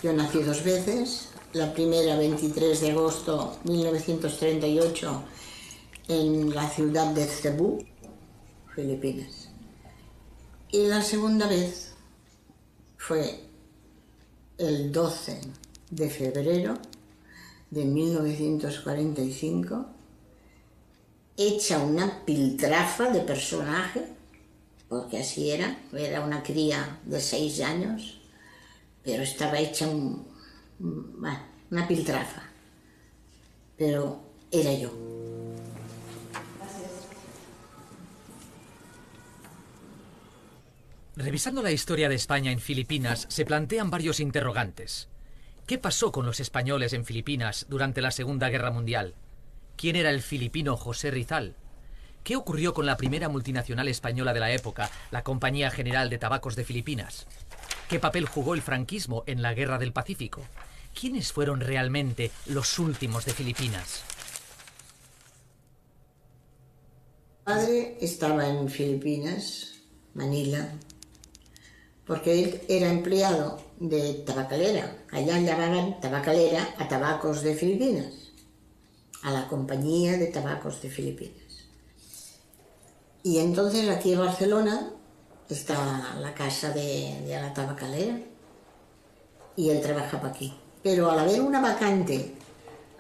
Yo nací dos veces, la primera 23 de agosto de 1938 en la ciudad de Cebú, Filipinas. Y la segunda vez fue el 12 de febrero de 1945, hecha una piltrafa de personaje, porque así era una cría de 6 años, pero estaba hecha una piltrafa, pero era yo. Revisando la historia de España en Filipinas, se plantean varios interrogantes. ¿Qué pasó con los españoles en Filipinas durante la Segunda Guerra Mundial? ¿Quién era el filipino José Rizal? ¿Qué ocurrió con la primera multinacional española de la época, la Compañía General de Tabacos de Filipinas? ¿Qué papel jugó el franquismo en la Guerra del Pacífico? ¿Quiénes fueron realmente los últimos de Filipinas? Mi padre estaba en Filipinas, Manila, porque él era empleado de tabacalera. Allá llamaban tabacalera a Tabacos de Filipinas, a la Compañía de Tabacos de Filipinas. Y entonces aquí en Barcelona está la casa de la tabacalera y él trabajaba aquí. Pero al haber una vacante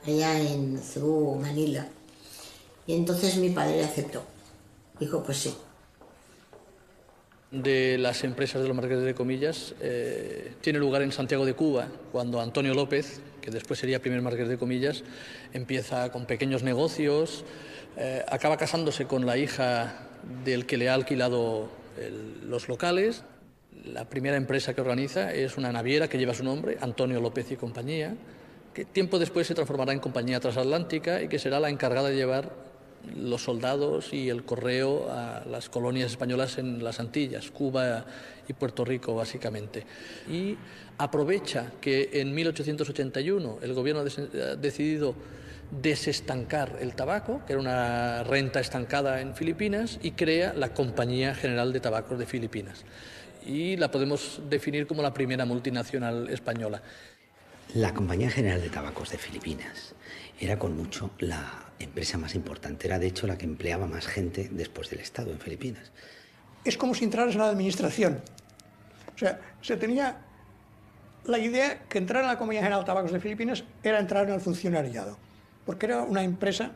allá en Cebú, Manila, y entonces mi padre aceptó. Dijo, pues sí. De las empresas de los Marqueses de Comillas tiene lugar en Santiago de Cuba, cuando Antonio López, que después sería primer Marqués de Comillas, empieza con pequeños negocios, acaba casándose con la hija del que le ha alquilado los locales. La primera empresa que organiza es una naviera que lleva su nombre, Antonio López y Compañía, que tiempo después se transformará en Compañía Transatlántica y que será la encargada de llevar los soldados y el correo a las colonias españolas en las Antillas, Cuba y Puerto Rico básicamente. Y aprovecha que en 1881 el gobierno ha decidido desestancar el tabaco, que era una renta estancada en Filipinas, y crea la Compañía General de Tabacos de Filipinas. Y la podemos definir como la primera multinacional española. La Compañía General de Tabacos de Filipinas era con mucho la empresa más importante, era de hecho la que empleaba más gente después del Estado en Filipinas. Es como si entraras en la administración. O sea, se tenía la idea que entrar en la Compañía General de Tabacos de Filipinas era entrar en el funcionariado, porque era una empresa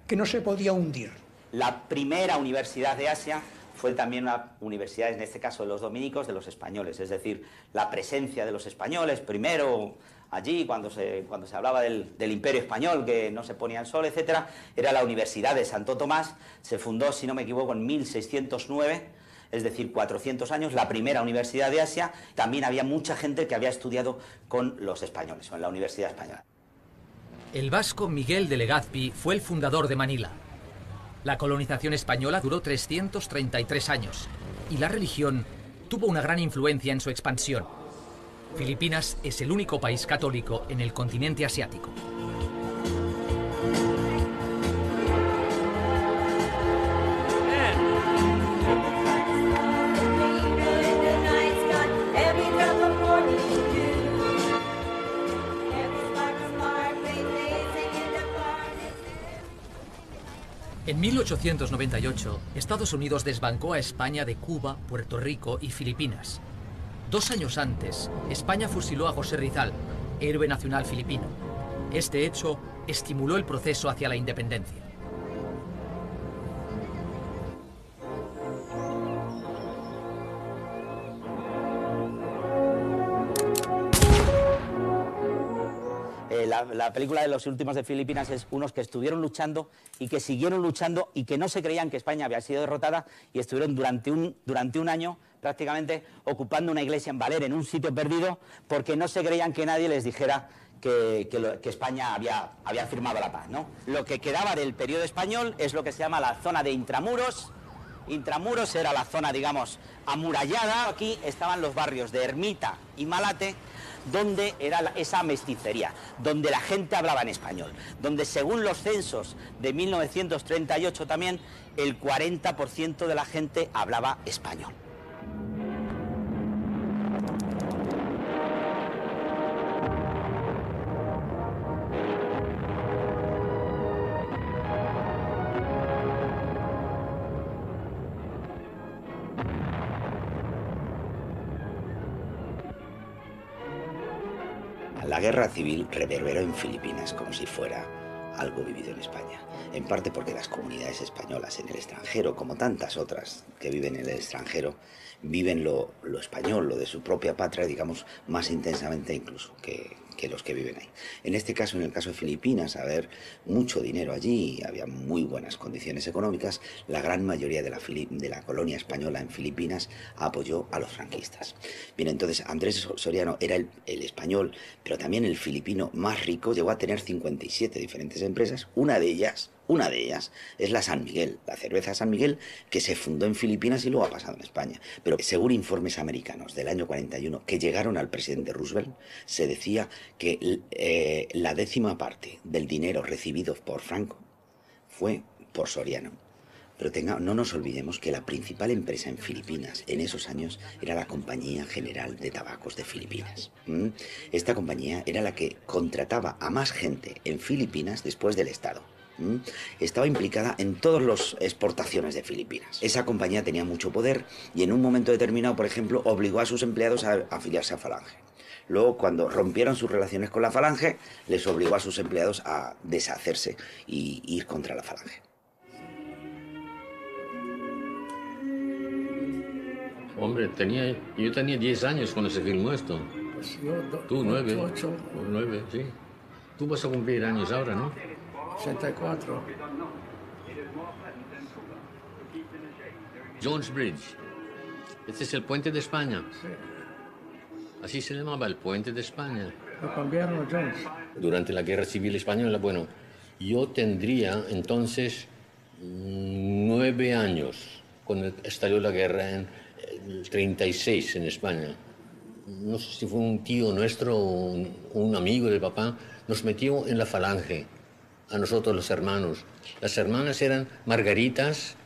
que no se podía hundir. La primera universidad de Asia fue también una universidad, en este caso de los dominicos, de los españoles, es decir, la presencia de los españoles, primero allí cuando se hablaba del Imperio Español, que no se ponía el sol, etcétera, era la Universidad de Santo Tomás, se fundó, si no me equivoco, en 1609, es decir, 400 años, la primera universidad de Asia. También había mucha gente que había estudiado con los españoles, o en la Universidad Española. El vasco Miguel de Legazpi fue el fundador de Manila. La colonización española duró 333 años y la religión tuvo una gran influencia en su expansión. Filipinas es el único país católico en el continente asiático. En 1898, Estados Unidos desbancó a España de Cuba, Puerto Rico y Filipinas. 2 años antes, España fusiló a José Rizal, héroe nacional filipino. Este hecho estimuló el proceso hacia la independencia. La película de Los últimos de Filipinas es unos que estuvieron luchando y que siguieron luchando y que no se creían que España había sido derrotada y estuvieron durante un año prácticamente ocupando una iglesia en Valer, en un sitio perdido, porque no se creían que nadie les dijera que España había firmado la paz, ¿no? Lo que quedaba del periodo español es lo que se llama la zona de Intramuros. Intramuros era la zona, digamos, amurallada. Aquí estaban los barrios de Ermita y Malate, donde era esa mesticería, donde la gente hablaba en español, donde según los censos de 1938 también, el 40% de la gente hablaba español. La guerra civil reverberó en Filipinas como si fuera algo vivido en España, en parte porque las comunidades españolas en el extranjero, como tantas otras que viven en el extranjero, viven lo español, lo de su propia patria, digamos, más intensamente incluso que los que viven ahí. En este caso, en el caso de Filipinas, a haber mucho dinero allí, había muy buenas condiciones económicas, la gran mayoría de la colonia española en Filipinas apoyó a los franquistas. Bien, entonces Andrés Soriano era el español, pero también el filipino más rico, llegó a tener 57 diferentes empresas, una de ellas es la San Miguel, la cerveza San Miguel, que se fundó en Filipinas y luego ha pasado en España. Pero según informes americanos del año 41 que llegaron al presidente Roosevelt, se decía que la 10ª parte del dinero recibido por Franco fue por Soriano. Pero no nos olvidemos que la principal empresa en Filipinas en esos años era la Compañía General de Tabacos de Filipinas. Esta compañía era la que contrataba a más gente en Filipinas después del Estado. Estaba implicada en todas las exportaciones de Filipinas. Esa compañía tenía mucho poder y en un momento determinado, por ejemplo, obligó a sus empleados a afiliarse a Falange. Luego, cuando rompieron sus relaciones con la Falange, les obligó a sus empleados a deshacerse y ir contra la Falange. Hombre, yo tenía 10 años cuando se filmó esto. Pues yo, Tú, 9. 8, 9, sí. Tú vas a cumplir años ahora, ¿no? 64. Jones Bridge. Este es el puente de España. Sí, Así se llamaba, el puente de España. lo cambiaron a Jones. Durante la Guerra Civil Española, bueno, yo tendría entonces 9 años cuando estalló la guerra en el 36 en España. No sé si fue un tío nuestro o un amigo de papá, nos metió en la Falange, a nosotros los hermanos. Las hermanas eran Margaritas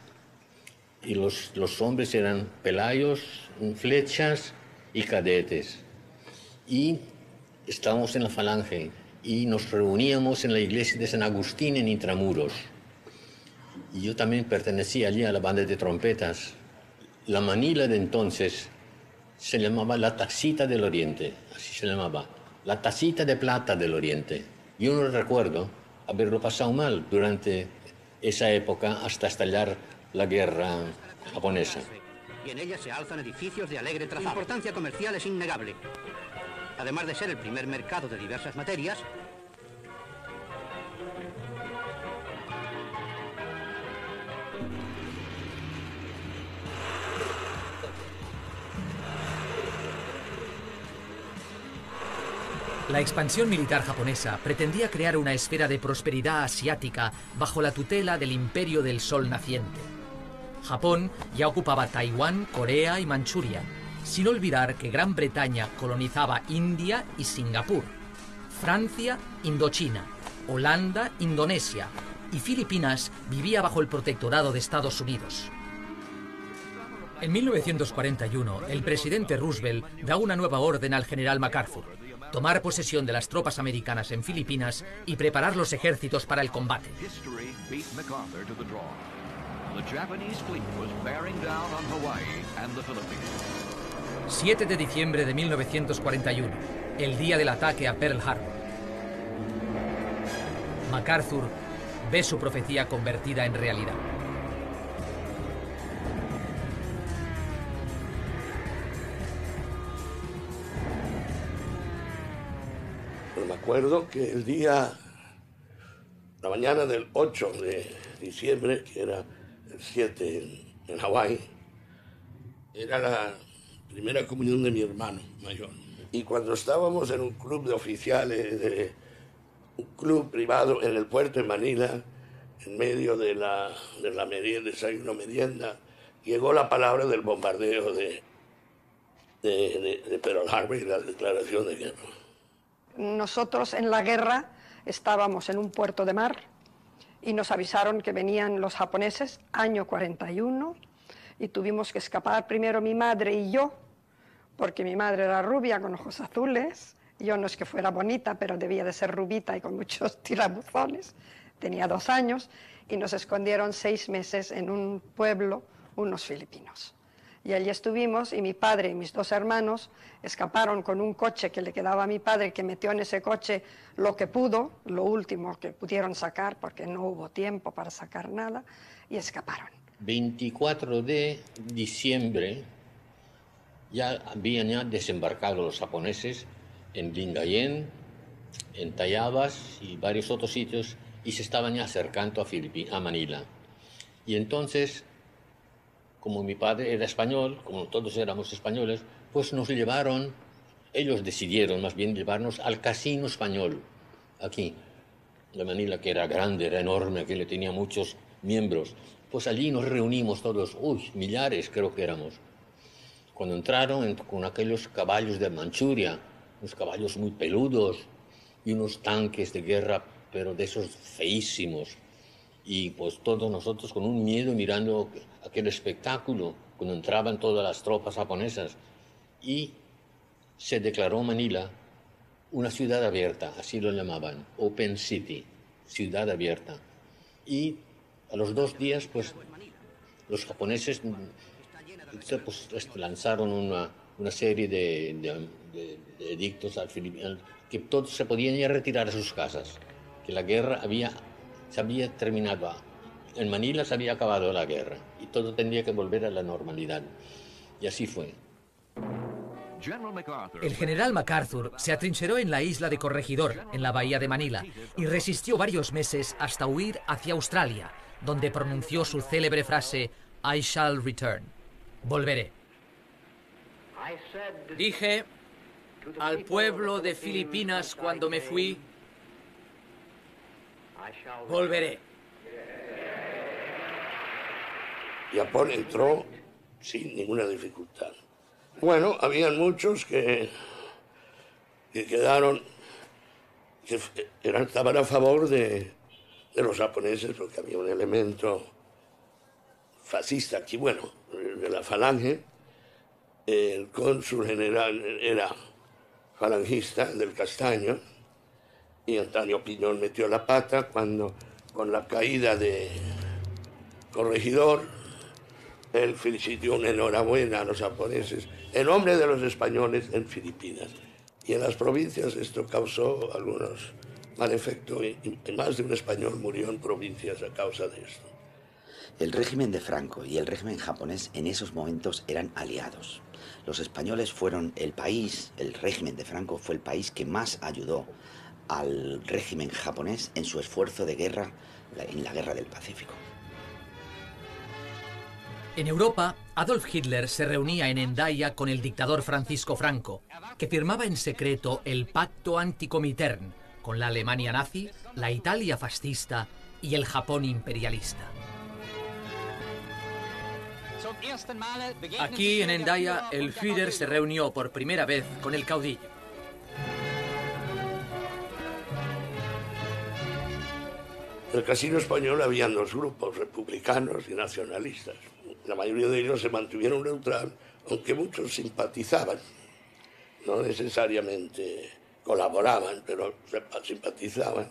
y los hombres eran Pelayos, Flechas y Cadetes. Y estábamos en la Falange y nos reuníamos en la iglesia de San Agustín en Intramuros. Y yo también pertenecía allí a la banda de trompetas. La Manila de entonces se llamaba la Tacita del Oriente, así se llamaba, la Tacita de Plata del Oriente. Yo no recuerdo haberlo pasado mal durante esa época hasta estallar la guerra japonesa. Y en ella se alzan edificios de alegre trazado. Su importancia comercial es innegable. Además de ser el primer mercado de diversas materias, La expansión militar japonesa pretendía crear una esfera de prosperidad asiática bajo la tutela del Imperio del Sol Naciente. Japón ya ocupaba Taiwán, Corea y Manchuria, sin olvidar que Gran Bretaña colonizaba India y Singapur, Francia, Indochina, Holanda, Indonesia y Filipinas vivía bajo el protectorado de Estados Unidos. En 1941, el presidente Roosevelt da una nueva orden al general MacArthur: tomar posesión de las tropas americanas en Filipinas y preparar los ejércitos para el combate. 7 de diciembre de 1941, el día del ataque a Pearl Harbor. MacArthur ve su profecía convertida en realidad. Pero me acuerdo que la mañana del 8 de diciembre, que era el 7 en Hawái, era la primera comunión de mi hermano mayor. Y cuando estábamos en un club de oficiales, un club privado en el puerto de Manila, en medio de la merienda, desayuno merienda, llegó la palabra del bombardeo de Pearl Harbor y la declaración de guerra. Nosotros en la guerra estábamos en un puerto de mar y nos avisaron que venían los japoneses, año 41, y tuvimos que escapar primero mi madre y yo, porque mi madre era rubia con ojos azules. Yo no es que fuera bonita, pero debía de ser rubita y con muchos tirabuzones. Tenía 2 años y nos escondieron 6 meses en un pueblo unos filipinos. Y allí estuvimos y mi padre y mis dos hermanos escaparon con un coche que le quedaba a mi padre, que metió en ese coche lo que pudo, lo último que pudieron sacar, porque no hubo tiempo para sacar nada, y escaparon. 24 de diciembre ya habían desembarcado los japoneses en Lingayen, en Tayabas y varios otros sitios, y se estaban ya acercando a Manila. Y entonces, como mi padre era español, como todos éramos españoles, pues nos llevaron, ellos decidieron más bien llevarnos al Casino Español, aquí, de Manila, que era grande, era enorme, que le tenía muchos miembros. Pues allí nos reunimos todos, millares creo que éramos. Cuando entraron con aquellos caballos de Manchuria, unos caballos muy peludos y unos tanques de guerra, pero de esos feísimos. Y pues todos nosotros con un miedo mirando aquel espectáculo, cuando entraban todas las tropas japonesas. Y se declaró Manila una ciudad abierta, así lo llamaban, Open City, ciudad abierta. Y a los 2 días, pues, los japoneses pues, lanzaron una serie de edictos al Filipinas, que todos se podían ya retirar a sus casas, que la guerra se había terminado. En Manila se había acabado la guerra y todo tendría que volver a la normalidad. Y así fue. El general MacArthur se atrincheró en la isla de Corregidor, en la bahía de Manila, y resistió varios meses hasta huir hacia Australia, donde pronunció su célebre frase "I shall return", volveré. Dije al pueblo de Filipinas cuando me fui, volveré. Japón entró sin ninguna dificultad. Bueno, habían muchos que quedaron, que estaban a favor de los japoneses, porque había un elemento fascista aquí, bueno, de la falange. El cónsul general era falangista, del Castaño, y Antonio Piñón metió la pata cuando, con la caída de Corregidor, él felicitó una enhorabuena a los japoneses en nombre de los españoles en Filipinas. Y en las provincias esto causó algunos mal efectos y más de un español murió en provincias a causa de esto. El régimen de Franco y el régimen japonés en esos momentos eran aliados. Los españoles fueron el régimen de Franco fue el país que más ayudó al régimen japonés en su esfuerzo de guerra, en la Guerra del Pacífico. En Europa, Adolf Hitler se reunía en Hendaya con el dictador Francisco Franco, que firmaba en secreto el Pacto Anticomintern con la Alemania nazi, la Italia fascista y el Japón imperialista. Aquí en Hendaya, el Führer se reunió por primera vez con el caudillo. En el Casino Español habían 2 grupos, republicanos y nacionalistas. La mayoría de ellos se mantuvieron neutral, aunque muchos simpatizaban. No necesariamente colaboraban, pero simpatizaban.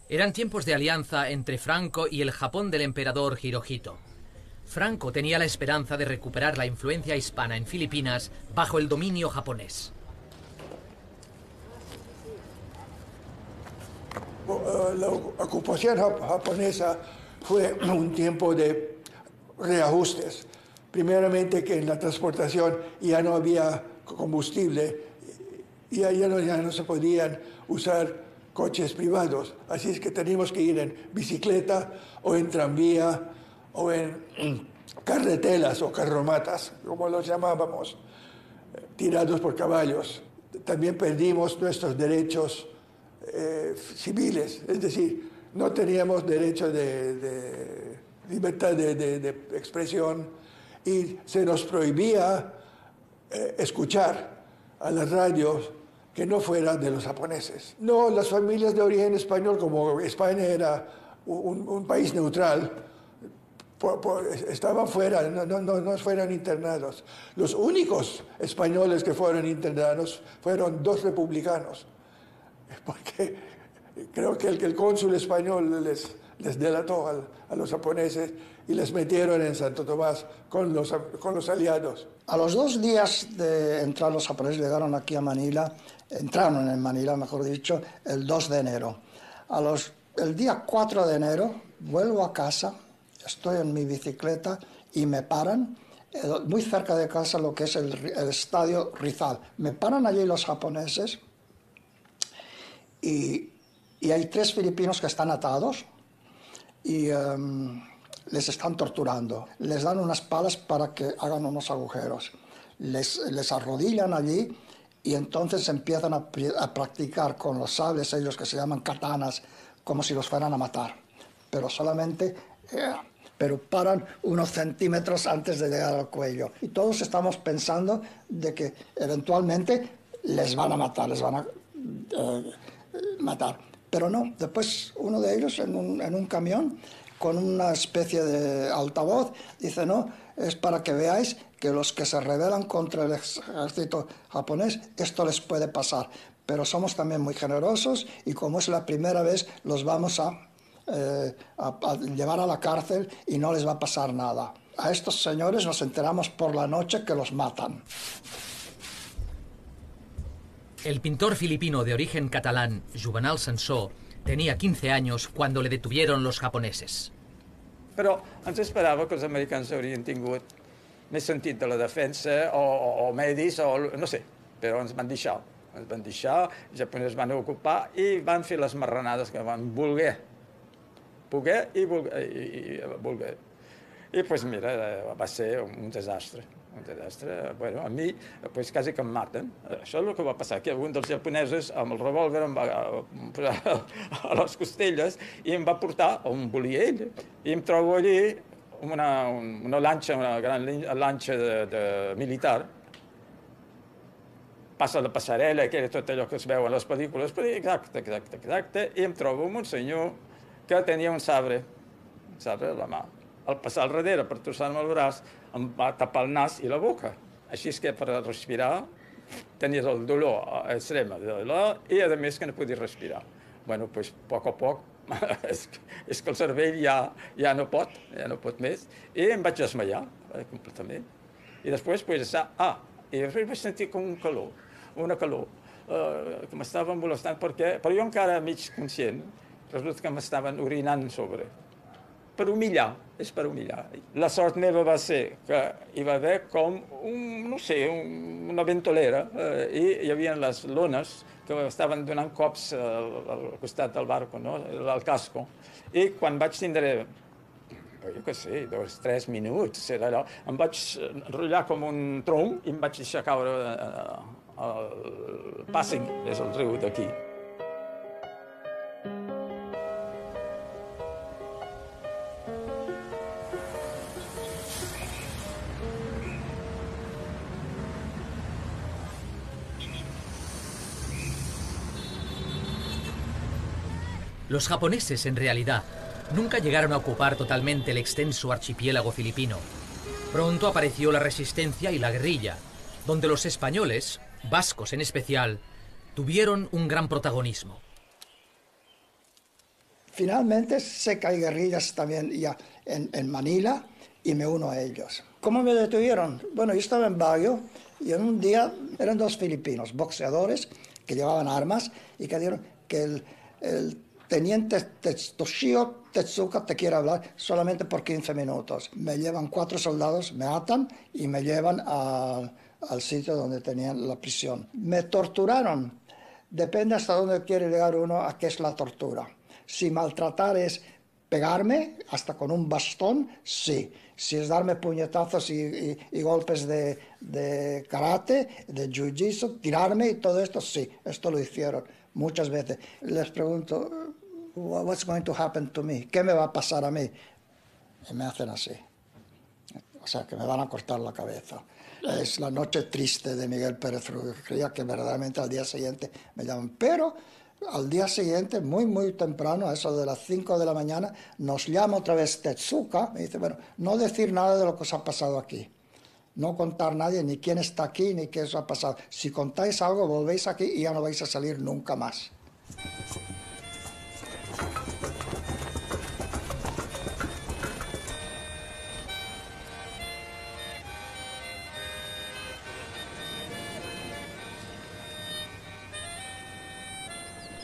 Eran tiempos de alianza entre Franco y el Japón del emperador Hirohito. Franco tenía la esperanza de recuperar la influencia hispana en Filipinas bajo el dominio japonés. La ocupación japonesa fue un tiempo de reajustes. Primeramente que en la transportación ya no había combustible, ya no se podían usar coches privados, así es que teníamos que ir en bicicleta o en tranvía o en carretelas o carromatas, como los llamábamos, tirados por caballos. También perdimos nuestros derechos civiles, es decir, no teníamos derecho de libertad de expresión y se nos prohibía escuchar a las radios que no fuera de los japoneses. No, las familias de origen español, como España era un país neutral, estaban fuera, no fueron internados. Los únicos españoles que fueron internados fueron 2 republicanos, porque creo que el cónsul español les delató a los japoneses y les metieron en Santo Tomás con los aliados. A los 2 días de entrar los japoneses llegaron aquí a Manila, entraron en Manila, mejor dicho, el 2 de enero. El día 4 de enero vuelvo a casa, estoy en mi bicicleta y me paran muy cerca de casa, lo que es el estadio Rizal. Me paran allí los japoneses y hay 3 filipinos que están atados y les están torturando. Les dan unas palas para que hagan unos agujeros. Les arrodillan allí y entonces empiezan a practicar con los sables, ellos que se llaman katanas, como si los fueran a matar. Pero solamente... pero paran unos centímetros antes de llegar al cuello. Y todos estamos pensando de que eventualmente les van a matar, matar. Pero no, después uno de ellos en un camión con una especie de altavoz dice, no, es para que veáis que los que se rebelan contra el ejército japonés, esto les puede pasar. Pero somos también muy generosos y como es la primera vez, los vamos a llevar a la cárcel y no les va a pasar nada. A estos señores nos enteramos por la noche que los matan. El pintor filipino de origen catalán, Juvenal Sansó, tenía 15 años cuando le detuvieron los japoneses. Però ens esperava que els americans haurien tingut més sentit de la defensa o medis, o no sé, però ens van deixar. Ens van deixar, els japonesos van ocupar i van fer les marranades que van voler. I voler. I pues mira, va ser un desastre. Un desastre. Bueno, a mi pues, quasi que em maten. Això és el que va passar, que un dels japonesos amb el revòlver em va posar a les costelles i em va portar on volia ell. I em trobo allí una lanxa, una gran lanxa militar. Passa la passarel·la, que era tot allò que es veu a les pel·lícules, exacte, i em trobo amb un senyor que tenia un sabre a la mà. Al passar al darrere per torçar-me el braç, em va tapar el nas i la boca. Així és que per respirar tenies el dolor extrem i a més que no podies respirar. Bueno, doncs a poc és que el cervell ja no pot més i em vaig desmaiar completament. I després vaig sentir com una calor que m'estava molestant però jo encara mig conscient resulta que m'estaven orinant sobre. Per humillar, és per humillar. La sort meva va ser que hi va haver com, una ventolera i hi havia les lones que estaven donant cops al costat del barco, al casco. I quan vaig tindre, jo què sé, 2 o 3 minuts, era allò, em vaig enrotllar com un tronc i em vaig deixar caure al Pasig, és el riu d'aquí. Los japoneses, en realidad, nunca llegaron a ocupar totalmente el extenso archipiélago filipino. Pronto apareció la resistencia y la guerrilla, donde los españoles, vascos en especial, tuvieron un gran protagonismo. Finalmente sé que hay guerrillas también ya en Manila y me uno a ellos. ¿Cómo me detuvieron? Bueno, yo estaba en Baguio y en un día eran 2 filipinos, boxeadores, que llevaban armas y que dijeron que el teniente Toshio Tetsuka te quiere hablar solamente por 15 minutos. Me llevan 4 soldados, me atan y me llevan al sitio donde tenían la prisión. Me torturaron. Depende hasta dónde quiere llegar uno a qué es la tortura. Si maltratar es pegarme, hasta con un bastón, sí. Si es darme puñetazos y golpes de karate, de jiu-jitsu, tirarme y todo esto, sí. Esto lo hicieron muchas veces. Les pregunto, what's going to happen to me? ¿Qué me va a pasar a mí? Y me hacen así. O sea, que me van a cortar la cabeza. Es la noche triste de Miguel Pérez Rubio. Creía que verdaderamente al día siguiente me llaman. Pero al día siguiente, muy, muy temprano, a eso de las 5 de la mañana, nos llama otra vez Tetsuka. Me dice, bueno, no decir nada de lo que os ha pasado aquí. No contar a nadie, ni quién está aquí, ni qué os ha pasado. Si contáis algo, volvéis aquí y ya no vais a salir nunca más.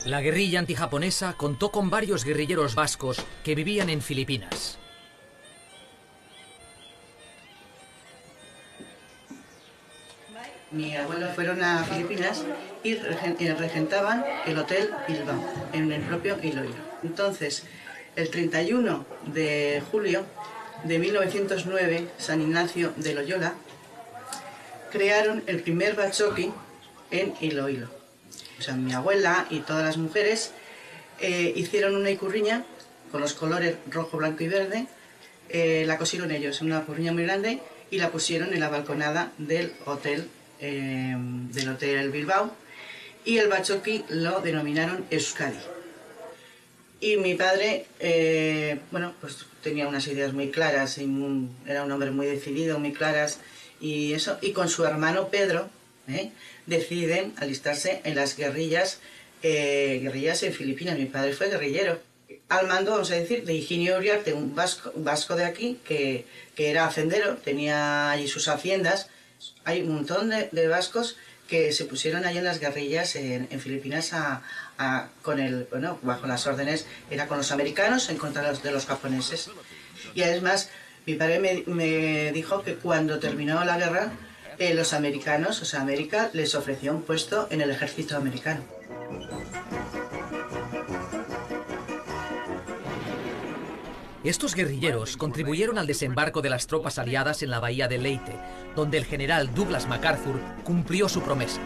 La guerrilla antijaponesa contó con varios guerrilleros vascos que vivían en Filipinas. Mi abuelo fueron a Filipinas y regentaban el Hotel Bilbao, en el propio Iloilo. Entonces, el 31 de julio de 1909, San Ignacio de Loyola crearon el primer bachoqui en Iloilo. O sea, mi abuela y todas las mujeres hicieron una icurriña con los colores rojo, blanco y verde. La cosieron ellos en una curriña muy grande y la pusieron en la balconada del Hotel Bilbao, y el bachoqui lo denominaron Euskadi. Y mi padre, bueno, pues tenía unas ideas muy claras, era un hombre muy decidido, muy claras, y eso, y con su hermano Pedro deciden alistarse en las guerrillas en Filipinas. Mi padre fue guerrillero, al mando, vamos a decir, de Higinio Uriarte, un vasco de aquí, que era hacendero, tenía allí sus haciendas. Hay un montón de vascos que se pusieron ahí en las guerrillas en Filipinas bajo las órdenes, era con los americanos en contra de los japoneses. Y además, mi padre me dijo que cuando terminó la guerra, los americanos, o sea, América, les ofreció un puesto en el ejército americano. Estos guerrilleros contribuyeron al desembarco de las tropas aliadas en la bahía de Leyte, donde el general Douglas MacArthur cumplió su promesa.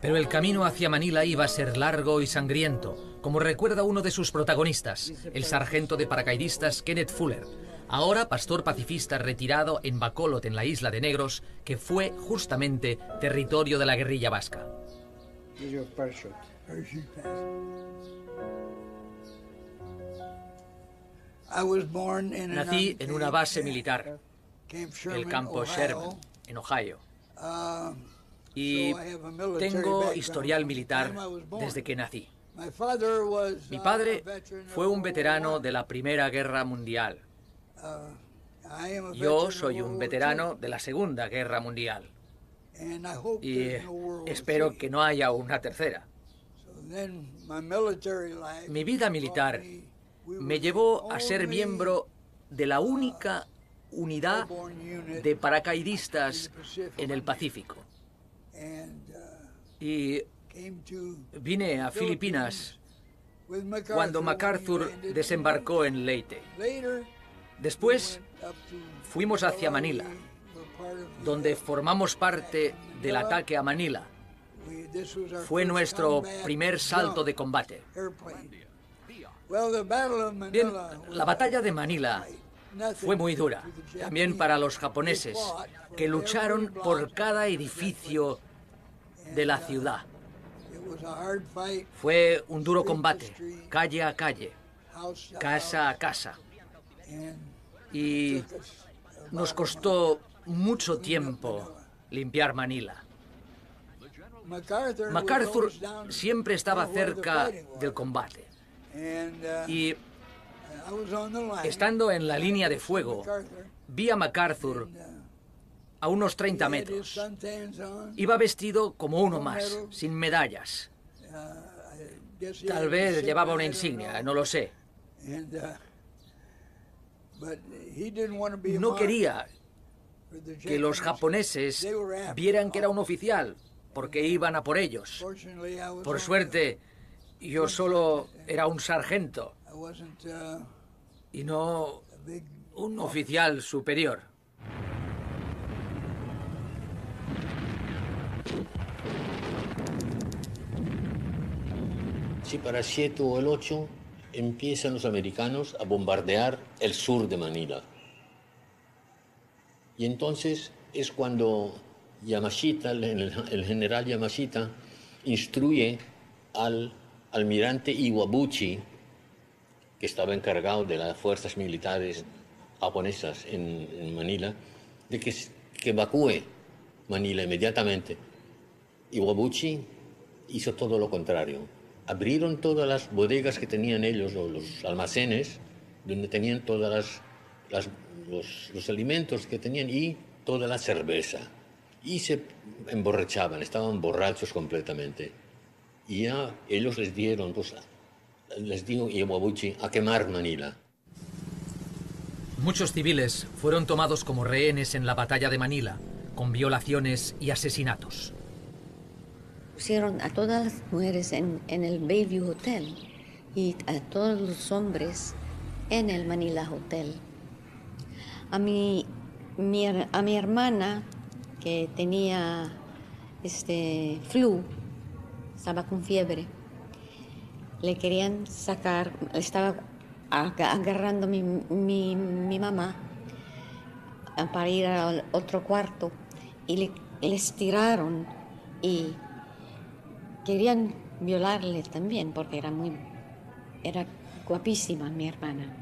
Pero el camino hacia Manila iba a ser largo y sangriento, como recuerda uno de sus protagonistas, el sargento de paracaidistas Kenneth Fuller, ahora pastor pacifista retirado en Bacolod, en la isla de Negros, que fue justamente territorio de la guerrilla vasca. Nací en una base militar, el campo Sherman, en Ohio, y tengo historial militar desde que nací. Mi padre fue un veterano de la Primera Guerra Mundial. Yo soy un veterano de la Segunda Guerra Mundial. Y espero que no haya una tercera. Mi vida militar me llevó a ser miembro de la única unidad de paracaidistas en el Pacífico. Y vine a Filipinas cuando MacArthur desembarcó en Leyte. Después fuimos hacia Manila, donde formamos parte del ataque a Manila. Fue nuestro primer salto de combate. Bien, la batalla de Manila fue muy dura, también para los japoneses, que lucharon por cada edificio de la ciudad. Fue un duro combate, calle a calle, casa a casa. Y nos costó mucho tiempo limpiar Manila. MacArthur siempre estaba cerca del combate. Y estando en la línea de fuego, vi a MacArthur a unos 30 metros. Iba vestido como uno más, sin medallas. Tal vez llevaba una insignia, no lo sé. No quería que los japoneses vieran que era un oficial, porque iban a por ellos. Por suerte, yo solo era un sargento y no un oficial superior. Sí, para 7 o el 8 empiezan los americanos a bombardear el sur de Manila. Y entonces es cuando Yamashita, el general Yamashita, instruye al almirante Iwabuchi, que estaba encargado de las fuerzas militares japonesas en Manila, de que evacúe Manila inmediatamente. Iwabuchi hizo todo lo contrario. Abrieron todas las bodegas que tenían ellos, o los almacenes, donde tenían todas los alimentos que tenían, y toda la cerveza y se emborrachaban, estaban borrachos completamente. Y ya ellos les dieron, pues, les dio Iwabuchi a quemar Manila. Muchos civiles fueron tomados como rehenes en la batalla de Manila, con violaciones y asesinatos. Pusieron a todas las mujeres en el Bayview Hotel y a todos los hombres en el Manila Hotel. A mi hermana, que tenía flu, estaba con fiebre, le querían sacar, estaba agarrando mi mamá para ir al otro cuarto y les tiraron y querían violarle también porque era guapísima mi hermana.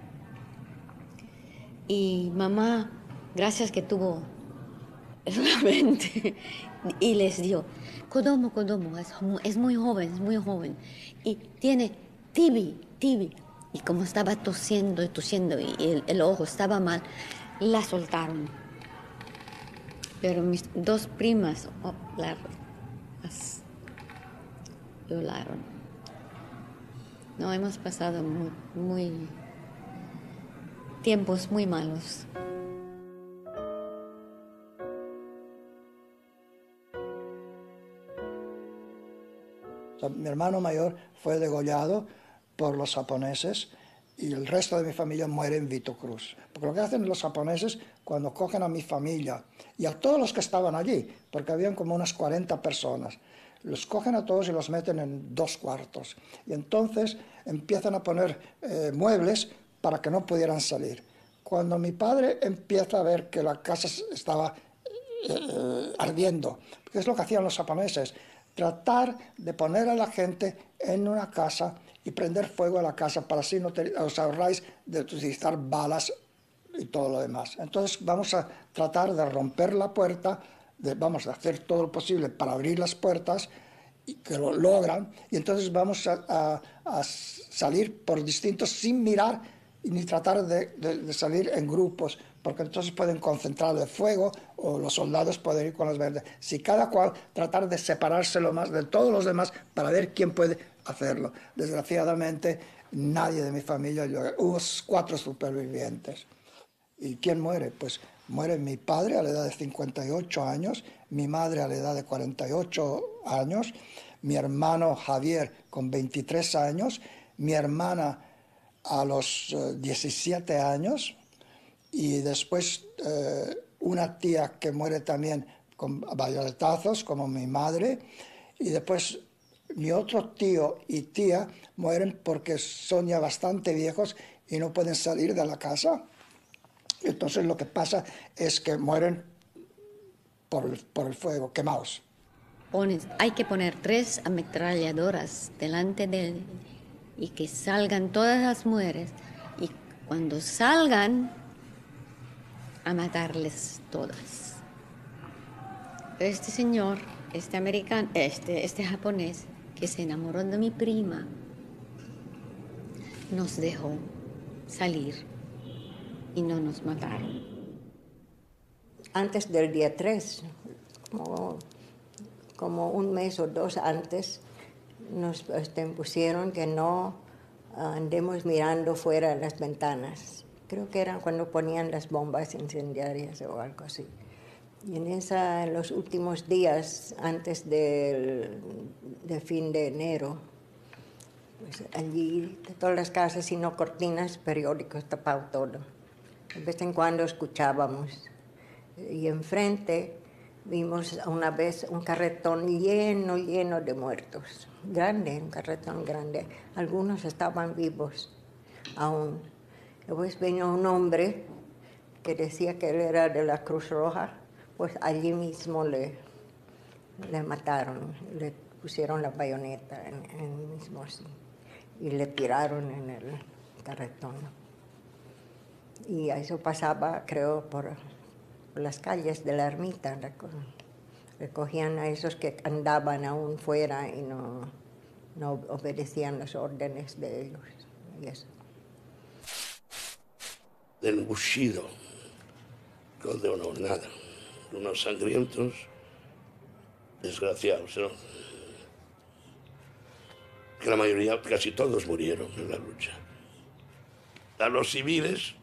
Y mamá, gracias que tuvo la mente y les dio, Kodomo, es muy joven y tiene TB. Y como estaba tosiendo y el ojo estaba mal, la soltaron. Pero mis dos primas las violaron. No, hemos pasado tiempos muy malos. Mi hermano mayor fue degollado por los japoneses y el resto de mi familia muere en Vito Cruz. Porque lo que hacen los japoneses cuando cogen a mi familia y a todos los que estaban allí, porque habían como unas 40 personas, los cogen a todos y los meten en 2 cuartos. Y entonces empiezan a poner muebles para que no pudieran salir. Cuando mi padre empieza a ver que la casa estaba ardiendo, que es lo que hacían los japoneses, tratar de poner a la gente en una casa y prender fuego a la casa para así no os ahorráis de utilizar balas y todo lo demás. Entonces vamos a tratar de romper la puerta, vamos a hacer todo lo posible para abrir las puertas, y que lo logran, y entonces vamos a salir por distintos sin mirar ni tratar de salir en grupos, porque entonces pueden concentrar el fuego o los soldados pueden ir con los verdes. Si cada cual tratar de separarse lo más de todos los demás para ver quién puede hacerlo. Desgraciadamente, nadie de mi familia, hubo 4 supervivientes. ¿Y quién muere? Pues muere mi padre a la edad de 58 años, mi madre a la edad de 48 años, mi hermano Javier con 23 años, mi hermana a los 17 años, y después una tía que muere también con bayoletazos, como mi madre, y después mi otro tío y tía mueren porque son ya bastante viejos y no pueden salir de la casa. Entonces lo que pasa es que mueren por el fuego, quemados. Hay que poner 3 ametralladoras delante de él y que salgan todas las mujeres, y cuando salgan a matarles todas. Este señor, este americano, este japonés que se enamoró de mi prima, nos dejó salir y no nos mataron. Antes del día 3, como un mes o 2 antes, nos pusieron que no andemos mirando fuera de las ventanas. Creo que era cuando ponían las bombas incendiarias o algo así. Y en los últimos días, antes del fin de enero, pues allí, de todas las casas, sino cortinas, periódicos, tapado todo. De vez en cuando escuchábamos. Y enfrente vimos una vez un carretón lleno de muertos. Grande, un carretón grande. Algunos estaban vivos aún. Después vino un hombre que decía que él era de la Cruz Roja, pues allí mismo le mataron, le pusieron la bayoneta en el mismo así, y le tiraron en el carretón. Y eso pasaba, creo, por las calles de la ermita, recogían a esos que andaban aún fuera y no obedecían las órdenes de ellos. Y eso. Del Bushido, no nada. unos sangrientos desgraciados, ¿no? Que la mayoría, casi todos murieron en la lucha. A los civiles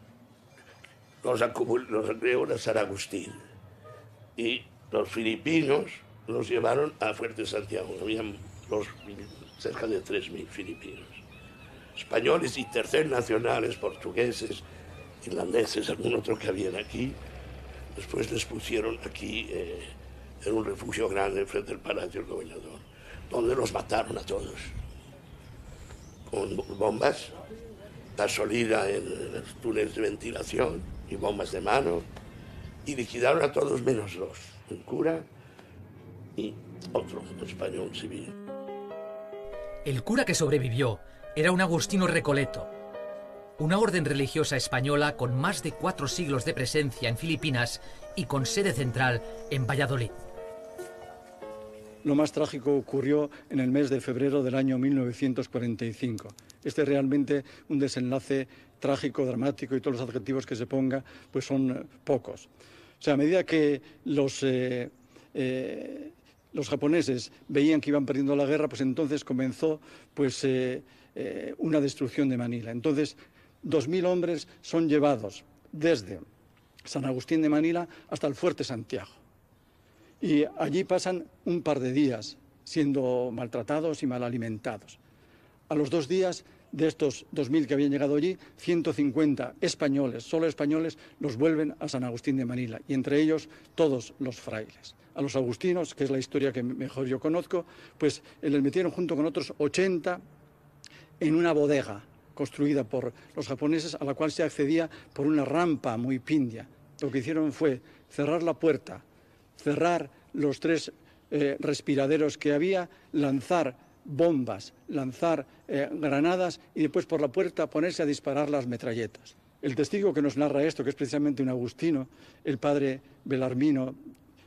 los agregó a San Agustín y los filipinos los llevaron a Fuerte Santiago. Habían cerca de 3.000 filipinos. Españoles y tercernacionales, portugueses, irlandeses, algún otro que habían aquí. Después les pusieron aquí en un refugio grande frente al Palacio del Gobernador, donde los mataron a todos. Con bombas, gasolina en los túneles de ventilación y bombas de mano, y liquidaron a todos menos dos, un cura y otro español civil. El cura que sobrevivió era un agustino Recoleto, una orden religiosa española con más de 4 siglos de presencia en Filipinas y con sede central en Valladolid. Lo más trágico ocurrió en el mes de febrero del año 1945. Este es realmente un desenlace trágico, dramático, y todos los adjetivos que se ponga pues son pocos. O sea, a medida que los japoneses veían que iban perdiendo la guerra, pues entonces comenzó pues, una destrucción de Manila. Entonces, 2.000 hombres son llevados desde San Agustín de Manila hasta el Fuerte Santiago. Y allí pasan un par de días siendo maltratados y mal alimentados. A los 2 días de estos 2.000 que habían llegado allí, 150 españoles, solo españoles, los vuelven a San Agustín de Manila, y entre ellos todos los frailes. A los agustinos, que es la historia que mejor yo conozco, pues les metieron junto con otros 80 en una bodega construida por los japoneses, a la cual se accedía por una rampa muy pindia. Lo que hicieron fue cerrar la puerta, cerrar los 3 respiraderos que había, lanzar bombas, lanzar granadas y después por la puerta ponerse a disparar las metralletas. El testigo que nos narra esto, que es precisamente un agustino, el padre Belarmino,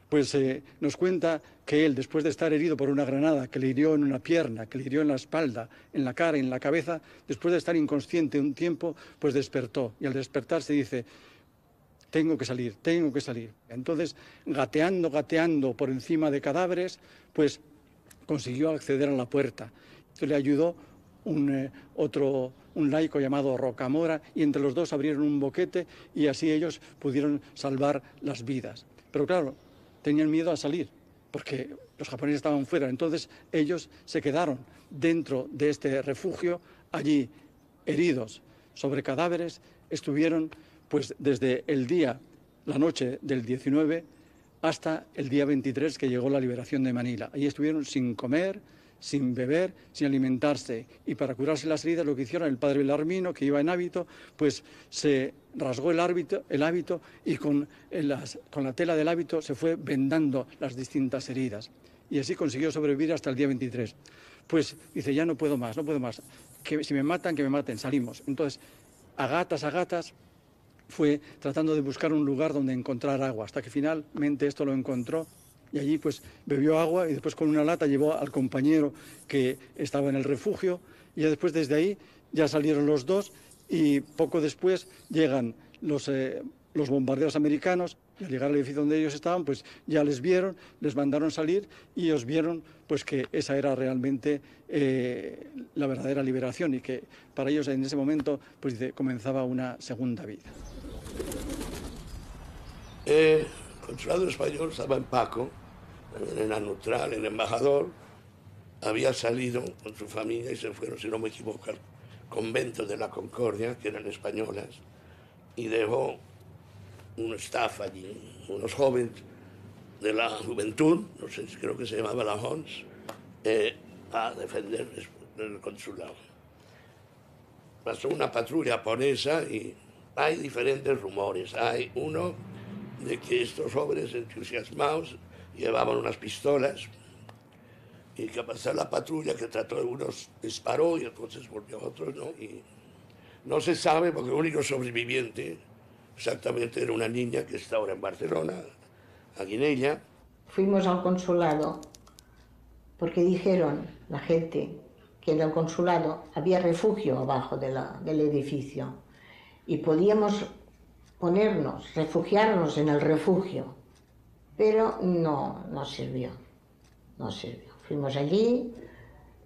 pues nos cuenta que él, después de estar herido por una granada que le hirió en una pierna, que le hirió en la espalda, en la cara, en la cabeza, después de estar inconsciente un tiempo, pues despertó. Y al despertar se dice: tengo que salir, tengo que salir. Entonces, gateando por encima de cadáveres, pues consiguió acceder a la puerta. Esto le ayudó un laico llamado Rocamora, y entre los dos abrieron un boquete y así ellos pudieron salvar las vidas. Pero claro, tenían miedo a salir porque los japoneses estaban fuera. Entonces ellos se quedaron dentro de este refugio, allí heridos sobre cadáveres. Estuvieron pues desde la noche del 19 hasta el día 23, que llegó la liberación de Manila. Allí estuvieron sin comer, sin beber, sin alimentarse, y para curarse las heridas lo que hicieron, el padre Belarmino, que iba en hábito, pues se rasgó el hábito y con la tela del hábito se fue vendando las distintas heridas, y así consiguió sobrevivir hasta el día 23. Pues dice: ya no puedo más, que si me matan, que me maten, salimos. Entonces, a gatas, fue tratando de buscar un lugar donde encontrar agua, hasta que finalmente esto lo encontró, y allí pues bebió agua, y después con una lata llevó al compañero que estaba en el refugio, y ya después desde ahí ya salieron los dos, y poco después llegan los bombarderos americanos, y al llegar al edificio donde ellos estaban, pues ya les vieron, les mandaron salir, y ellos vieron pues que esa era realmente la verdadera liberación, y que para ellos en ese momento pues comenzaba una segunda vida. El consulado español estaba en Paco, en la Neutral, el embajador había salido con su familia y se fueron, si no me equivoco, al convento de la Concordia, que eran españolas, y dejó un staff allí, unos jóvenes de la juventud, no sé, creo que se llamaba la Hons, a defender el consulado. Pasó una patrulla japonesa y hay diferentes rumores. Hay uno de que estos jóvenes entusiasmados llevaban unas pistolas y que al pasar la patrulla, que trató de unos, disparó y entonces volvió a otros, ¿no? Y no se sabe, porque el único sobreviviente exactamente era una niña que está ahora en Barcelona, Aguinella. Fuimos al consulado porque dijeron la gente que en el consulado había refugio abajo del edificio y podíamos refugiarnos en el refugio. pero no sirvió, no sirvió. Fuimos allí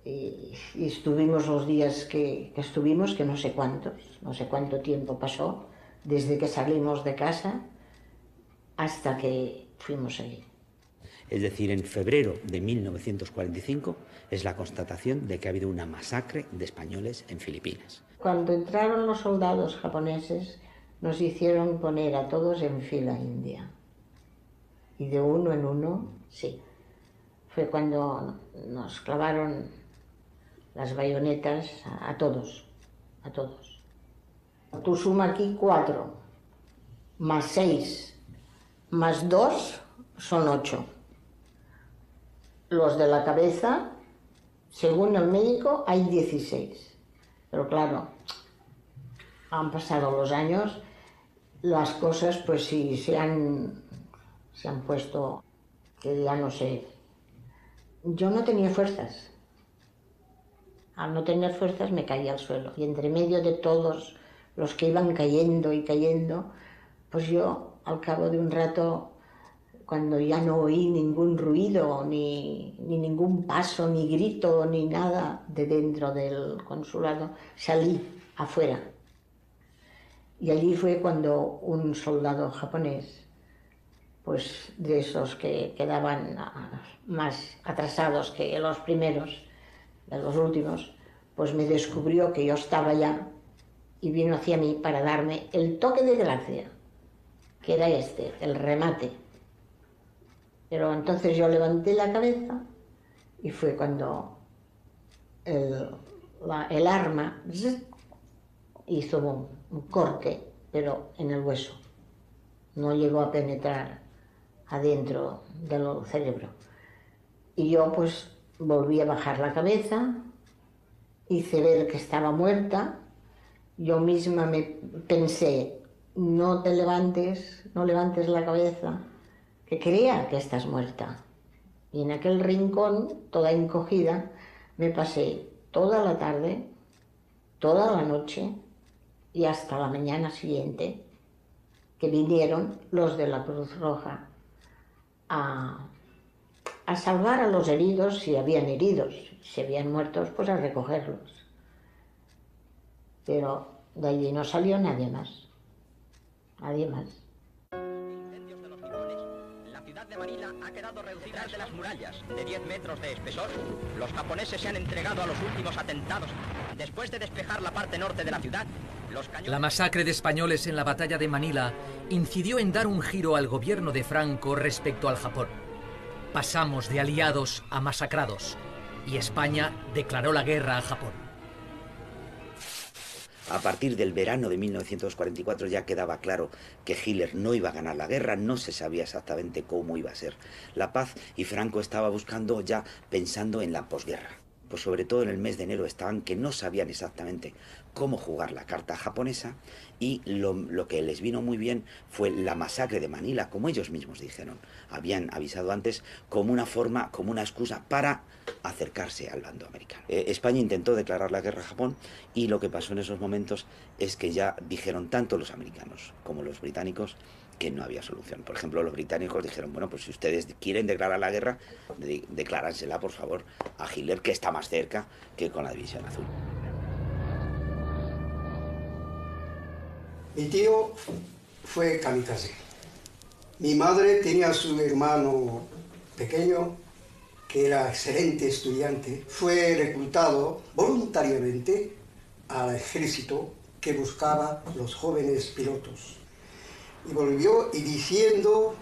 y estuvimos los días que estuvimos, que no sé cuánto tiempo pasó, desde que salimos de casa hasta que fuimos allí. Es decir, en febrero de 1945 es la constatación de que ha habido una masacre de españoles en Filipinas. Cuando entraron los soldados japoneses, nos hicieron poner a todos en fila india. Y de uno en uno, sí. Fue cuando nos clavaron las bayonetas a todos, a todos. Tú suma aquí 4, más 6, más 2 son 8. Los de la cabeza, según el médico, hay 16. Pero claro, han pasado los años, las cosas pues sí se han puesto, que ya no sé. Yo no tenía fuerzas. Al no tener fuerzas me caía al suelo. Y entre medio de todos los que iban cayendo y cayendo, pues yo al cabo de un rato, cuando ya no oí ningún ruido, ni ningún paso, ni grito, ni nada de dentro del consulado, salí afuera. Y allí fue cuando un soldado japonés, pues de esos que quedaban más atrasados que los primeros, de los últimos, pues me descubrió que yo estaba ya y vino hacia mí para darme el toque de gracia, que era el remate. Pero entonces yo levanté la cabeza y fue cuando el arma hizo un corte, pero en el hueso. No llegó a penetrar adentro del cerebro. Y yo pues volví a bajar la cabeza, hice ver que estaba muerta. Yo misma me pensé, no levantes la cabeza, que crea que estás muerta. Y en aquel rincón, toda encogida, me pasé toda la tarde, toda la noche y hasta la mañana siguiente, que vinieron los de la Cruz Roja a salvar a los heridos si habían heridos, si habían muertos, pues a recogerlos. Pero de allí no salió nadie más. Nadie más. La ciudad de Manila ha quedado reducida de las murallas, de 10 metros de espesor. Los japoneses se han entregado a los últimos atentados. Después de despejar la parte norte de la ciudad, los cañones... La masacre de españoles en la batalla de Manila incidió en dar un giro al gobierno de Franco respecto al Japón. Pasamos de aliados a masacrados, y España declaró la guerra a Japón. A partir del verano de 1944 ya quedaba claro que Hitler no iba a ganar la guerra, no se sabía exactamente cómo iba a ser la paz y Franco estaba buscando ya pensando en la posguerra. Pues sobre todo en el mes de enero estaban que no sabían exactamente cómo jugar la carta japonesa y lo que les vino muy bien fue la masacre de Manila, como ellos mismos dijeron. Habían avisado antes como una forma, como una excusa para acercarse al bando americano. España intentó declarar la guerra a Japón y lo que pasó en esos momentos es que ya dijeron tanto los americanos como los británicos que no había solución. Por ejemplo, los británicos dijeron, bueno, pues si ustedes quieren declarar la guerra, decláransela, por favor, a Hitler, que está más cerca que con la División Azul. Mi tío fue kamikaze. Mi madre tenía a su hermano pequeño, que era excelente estudiante. Fue reclutado voluntariamente al ejército que buscaba los jóvenes pilotos. Y volvió y diciendo,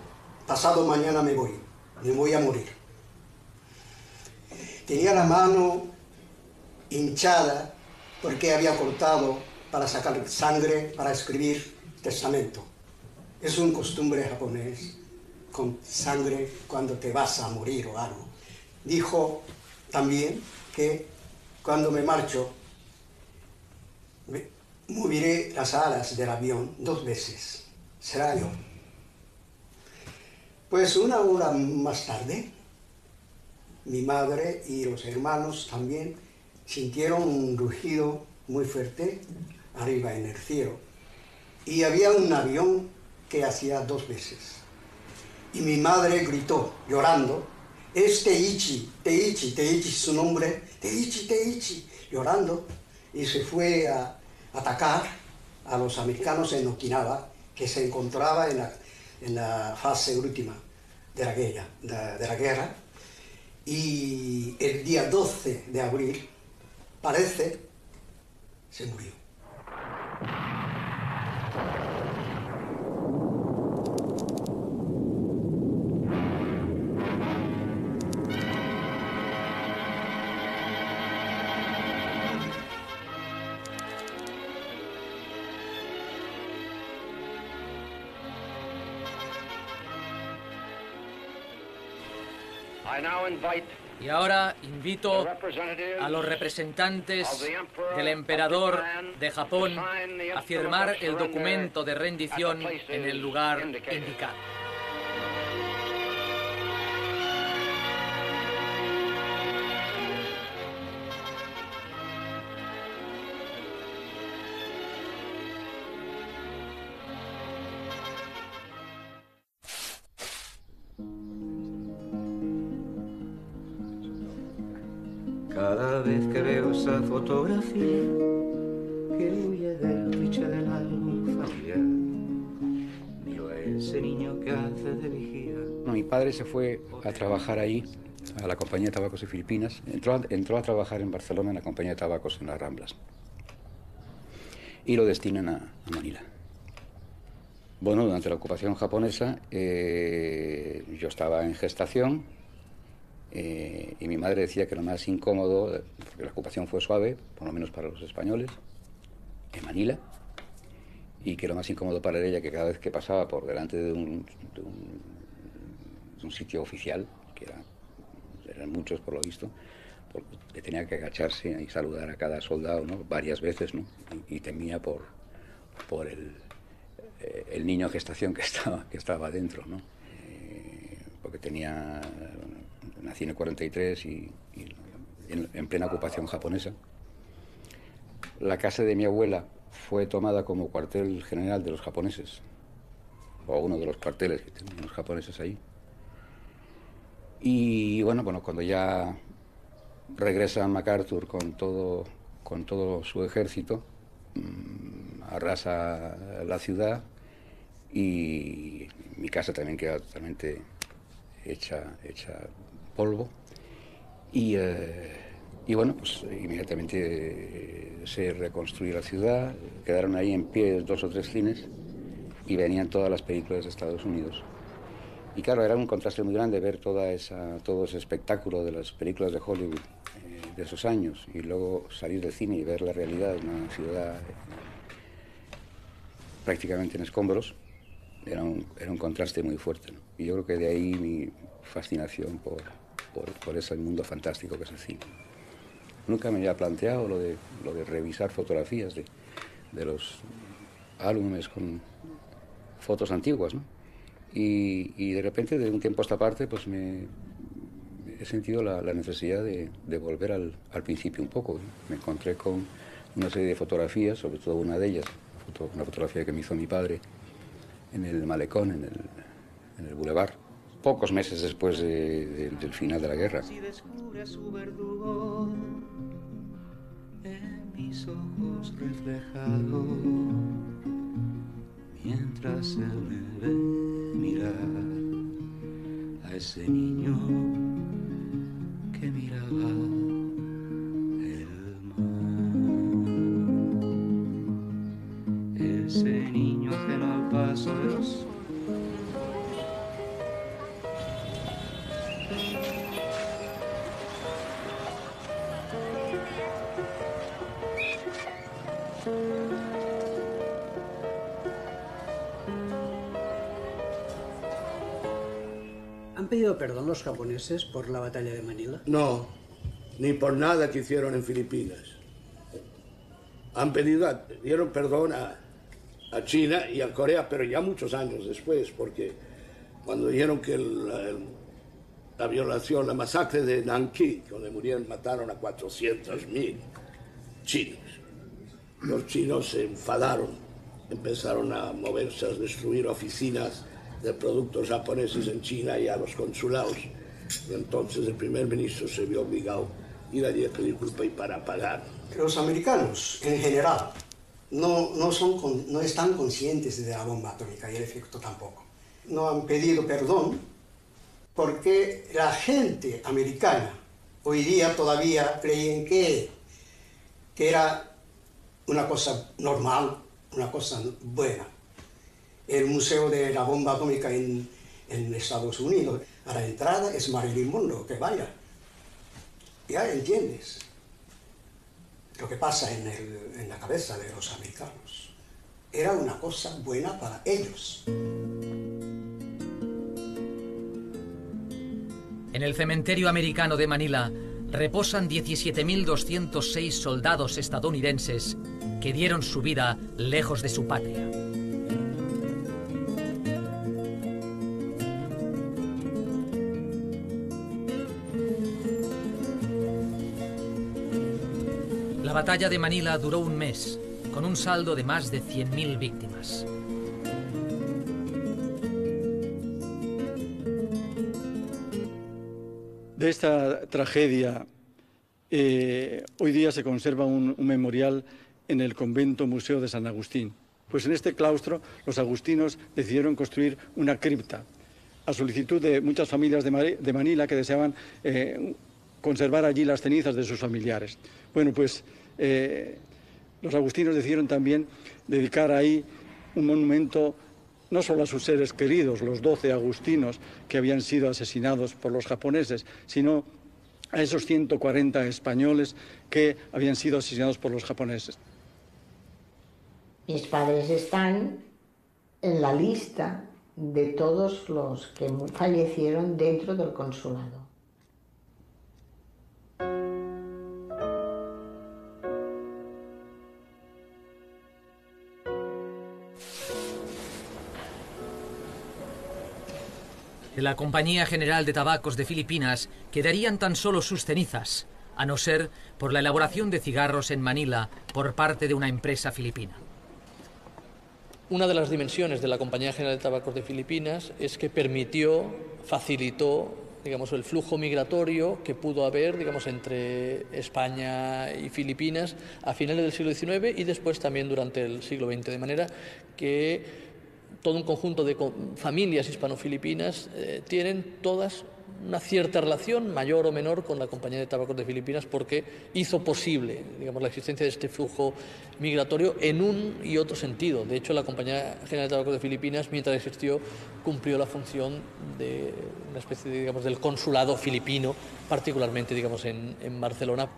pasado mañana me voy a morir. Tenía la mano hinchada porque había cortado para sacar sangre, para escribir testamento. Es una costumbre japonés, con sangre cuando te vas a morir o algo. Dijo también que cuando me marcho, moveré las alas del avión 2 veces. Será yo. Pues 1 hora más tarde, mi madre y los hermanos también sintieron un rugido muy fuerte arriba en el cielo. Y había un avión que hacía 2 veces. Y mi madre gritó, llorando, es Teichi, Teichi, Teichi, su nombre, Teichi, Teichi, llorando, y se fue a atacar a los americanos en Okinawa, que se encontraba en la fase última de la guerra, y el día 12 de abril, parece, se murió. Y ahora invito a los representantes del emperador de Japón a firmar el documento de rendición en el lugar indicado. Cada vez que veo esa fotografía que huye del cliché de la alfabía, miro a ese niño que hace de vigía. Mi padre se fue a trabajar ahí, a la compañía de tabacos de Filipinas. Entró a trabajar en Barcelona en la compañía de tabacos en las Ramblas. Y lo destinan a Manila. Bueno, durante la ocupación japonesa yo estaba en gestación. Y mi madre decía que lo más incómodo, porque la ocupación fue suave, por lo menos para los españoles, en Manila, y que lo más incómodo para ella, que cada vez que pasaba por delante de un sitio oficial, que eran muchos por lo visto, que tenía que agacharse y saludar a cada soldado, ¿no? Varias veces, ¿no? Y temía por el niño en gestación que estaba dentro, ¿no? Porque nací en el 43 y en plena ocupación japonesa. La casa de mi abuela fue tomada como cuartel general de los japoneses, o uno de los cuarteles que tenían los japoneses ahí. Y bueno, cuando ya regresa MacArthur con todo su ejército, arrasa la ciudad y mi casa también queda totalmente hecha polvo. Y bueno, pues inmediatamente se reconstruyó la ciudad, quedaron ahí en pie 2 o 3 cines y venían todas las películas de Estados Unidos. Y claro, era un contraste muy grande ver todo ese espectáculo de las películas de Hollywood de esos años y luego salir del cine y ver la realidad de una ciudad prácticamente en escombros. Era un contraste muy fuerte, ¿no? Y yo creo que de ahí mi fascinación por ese mundo fantástico que es el cine. Nunca me había planteado lo de revisar fotografías de los álbumes con fotos antiguas, ¿no? Y de repente, de un tiempo a esta parte, pues he sentido la necesidad de volver al principio un poco, ¿no? Me encontré con una serie de fotografías, sobre todo una de ellas, una fotografía que me hizo mi padre en el malecón, en el Boulevard, pocos meses después del final de la guerra. Si descubre a su verdugo en mis ojos reflejado, mientras él me ve mirar a ese niño que miraba el mar, ese niño ajeno al paso de los ¿Han pedido perdón los japoneses por la batalla de Manila? No, ni por nada que hicieron en Filipinas. Dieron perdón a China y a Corea, pero ya muchos años después, porque cuando dijeron que la violación, la masacre de Nankín, donde mataron a 400.000 chinos, los chinos se enfadaron, empezaron a moverse, a destruir oficinas de productos japoneses en China y a los consulados. Y entonces el primer ministro se vio obligado a ir allí a pedir culpa y para pagar. Los americanos, en general, no están conscientes de la bomba atómica y el efecto tampoco. No han pedido perdón porque la gente americana hoy día todavía creen que era una cosa normal, una cosa buena. El Museo de la Bomba Atómica en Estados Unidos, a la entrada es Marilyn Monroe, que vaya. Ya entiendes lo que pasa en la cabeza de los americanos. Era una cosa buena para ellos. En el cementerio americano de Manila reposan 17.206 soldados estadounidenses que dieron su vida lejos de su patria. La batalla de Manila duró un mes, con un saldo de más de 100.000 víctimas. De esta tragedia, hoy día se conserva un memorial en el convento Museo de San Agustín. Pues en este claustro los agustinos decidieron construir una cripta, a solicitud de muchas familias de Manila que deseaban conservar allí las cenizas de sus familiares. Bueno, pues los agustinos decidieron también dedicar ahí un monumento no solo a sus seres queridos, los 12 agustinos que habían sido asesinados por los japoneses, sino a esos 140 españoles que habían sido asesinados por los japoneses. Mis padres están en la lista de todos los que fallecieron dentro del consulado. De la Compañía General de Tabacos de Filipinas quedarían tan solo sus cenizas, a no ser por la elaboración de cigarros en Manila por parte de una empresa filipina. Una de las dimensiones de la Compañía General de Tabacos de Filipinas es que facilitó, digamos, el flujo migratorio que pudo haber, digamos, entre España y Filipinas a finales del siglo XIX y después también durante el siglo XX, de manera que todo un conjunto de familias hispano-filipinas tienen todas una cierta relación, mayor o menor, con la Compañía de Tabacos de Filipinas, porque hizo posible, digamos, la existencia de este flujo migratorio en un y otro sentido. De hecho, la Compañía General de Tabacos de Filipinas, mientras existió, cumplió la función de una especie de, digamos, del consulado filipino, particularmente, digamos, en Barcelona.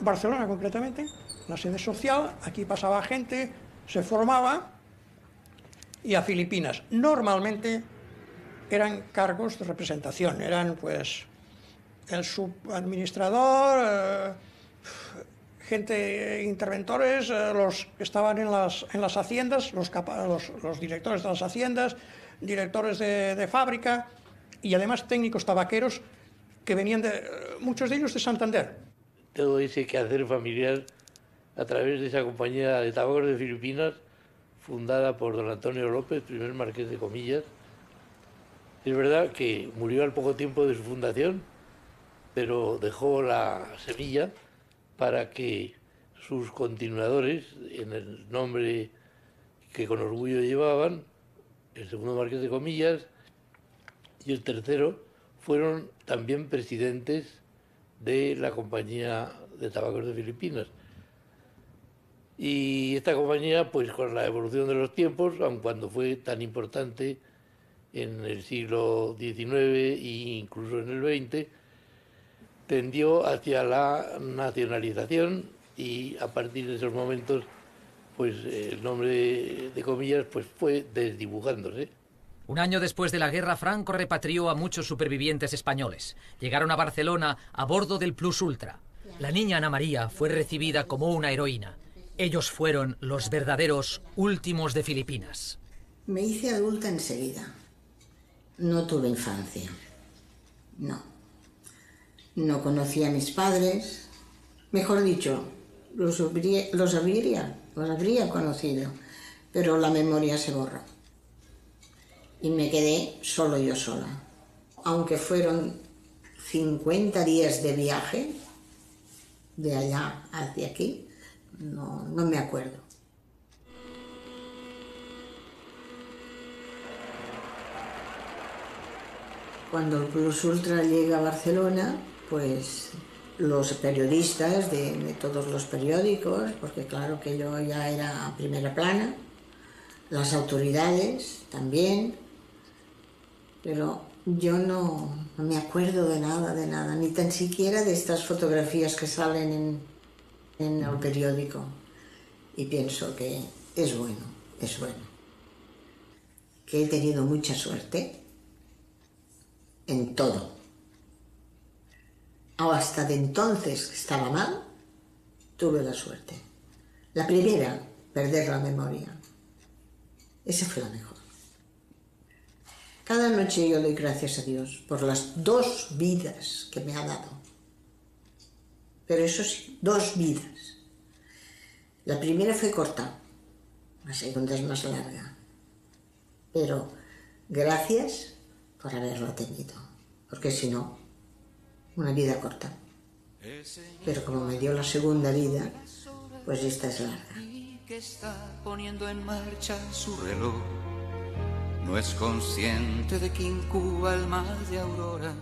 Barcelona, concretamente, la sede social, aquí pasaba gente, se formaba, y a Filipinas. Normalmente eran cargos de representación, eran pues el subadministrador, interventores, los que estaban en las haciendas, los directores de las haciendas, directores de fábrica y además técnicos tabaqueros que venían muchos de ellos de Santander. Todo ese quehacer familiar a través de esa Compañía de Tabacos de Filipinas, fundada por don Antonio López, primer marqués de Comillas. Es verdad que murió al poco tiempo de su fundación, pero dejó la semilla para que sus continuadores, en el nombre que con orgullo llevaban, el segundo marqués de Comillas y el tercero, fueron también presidentes de la Compañía de Tabacos de Filipinas. Y esta compañía, pues con la evolución de los tiempos, aun cuando fue tan importante en el siglo XIX e incluso en el XX, tendió hacia la nacionalización y a partir de esos momentos, pues el nombre de Comillas pues fue desdibujándose. Un año después de la guerra, Franco repatrió a muchos supervivientes españoles. Llegaron a Barcelona a bordo del Plus Ultra. La niña Ana María fue recibida como una heroína. Ellos fueron los verdaderos últimos de Filipinas. Me hice adulta enseguida. No tuve infancia. No. No conocí a mis padres. Mejor dicho, los habría conocido, pero la memoria se borra. y me quedé solo yo sola. Aunque fueron 50 días de viaje, de allá hacia aquí, no me acuerdo. Cuando el Plus Ultra llega a Barcelona, pues los periodistas de todos los periódicos, porque claro que yo ya era primera plana, las autoridades también, pero yo no me acuerdo de nada, ni tan siquiera de estas fotografías que salen en el periódico. Y pienso que es bueno, que he tenido mucha suerte en todo. Hasta de entonces, que estaba mal, tuve la suerte. La primera, perder la memoria. Esa fue la mejor. Cada noche yo doy gracias a Dios por las 2 vidas que me ha dado. Pero eso sí, 2 vidas. La primera fue corta, la segunda es más larga. Pero gracias por haberla tenido, porque si no, una vida corta. Pero como me dio la segunda vida, pues esta es larga. Que está poniendo en marcha su reloj, no es consciente de que incuba el mar de aurora